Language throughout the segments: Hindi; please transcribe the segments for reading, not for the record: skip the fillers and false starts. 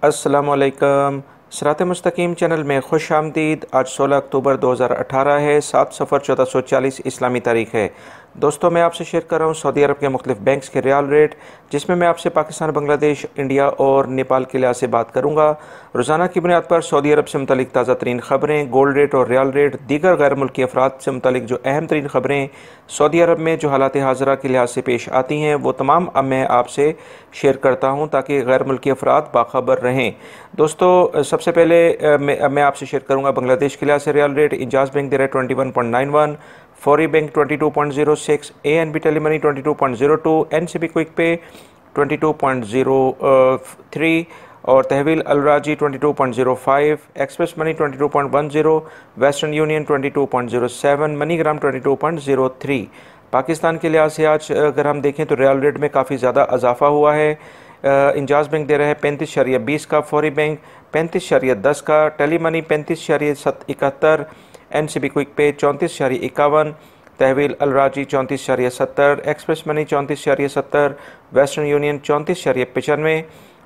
अस्सलामुअलैकुम। सिरात मुस्तकीम चैनल में खुश आमदीद। आज 16 अक्टूबर 2018 है, 7 सफ़र 1440 इस्लामी तारीख है। दोस्तों, मैं आपसे शेयर कर रहा हूँ सऊदी अरब के मुख्तलिफ बैंक्स के रियाल रेट, जिसमें मैं आपसे पाकिस्तान, बांग्लादेश, इंडिया और नेपाल के लिहाज से बात करूँगा। रोज़ाना की बुनियाद पर सऊदी अरब से मुतलिक ताज़ा तरीन ख़बरें, गोल्ड रेट और रियाल रेट, दीगर गैर मुल्की अफराद से मुतलिक जो अहम तरीन ख़बरें सऊदी अरब में जो हालात हाज़रा के लिहाज से पेश आती हैं, वो तमाम अब मैं आपसे शेयर करता हूँ ताकि गैर मुल्की अफराद बाखबर रहें। दोस्तों, सबसे पहले मैं आपसे शेयर करूँगा बांग्लादेश के लिहाज से रियाल रेट। इंजाज बैंक दे रहा है 21.91, Fawri bank 22.06, ANB Telemoney 22.02, NCB Quick Pay 22.03 और Tahweel Alrajhi 22.05, Express Money 22.10, Western Union 22.07, MoneyGram 22.03। Pakistan के लिहाज से आज अगर हम देखें तो रियाल रेट में काफ़ी ज़्यादा इजाफा हुआ है। इंजाज बैंक दे रहे हैं 35.20 का, फौरी बैंक 35.10 का, Telemoney 35.71, NCB Quick Pay 34.51, Tahweel Alrajhi 34.70, Express Money 34.70, Western Union 34.95,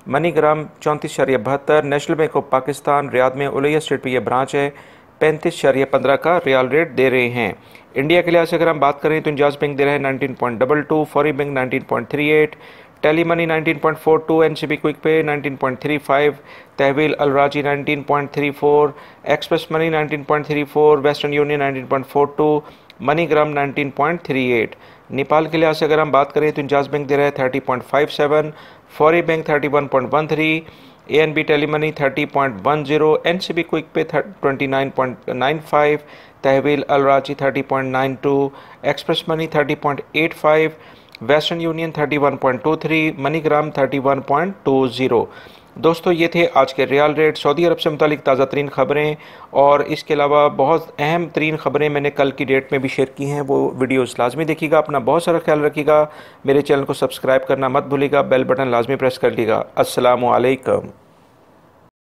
MoneyGram 34.72, National Bank of Pakistan Riyadh में उलैया स्ट्रीट पे ये ब्रांच है 35.15 का रियाल रेट दे रहे हैं। इंडिया के लिहाज से अगर हम बात करें तो इंजाज बैंक दे रहे हैं 19.22, फौरी bank 19.38, Telemoney 19.42, NCB Quick Pay 19.35, Tahweel Alrajhi 19.34, Express Money 19.34, Western Union 19.42, MoneyGram 19.38। Nepal के लिहाज से अगर हम बात करें तो इंजाज बैंक दे रहा है 30.57, Fawri bank 31.13, ANB Telemoney 30.10, NCB Quick Pay 29.95, Tahweel Alrajhi 30.92, Express Money 30.85, Western Union 31.23, MoneyGram 31.20। दोस्तों, ये थे आज के रियाल रेट, सऊदी अरब से मुतालिक ताज़ा तरीन ख़बरें, और इसके अलावा बहुत अहम तरीन ख़बरें मैंने कल की डेट में भी शेयर की हैं। वो वीडियोस लाजमी देखिएगा। अपना बहुत सारा ख्याल रखिएगा। मेरे चैनल को सब्सक्राइब करना मत भूलिएगा। बेल बटन लाजमी प्रेस कर लीजिएगा। अस्सलामु अलैकुम।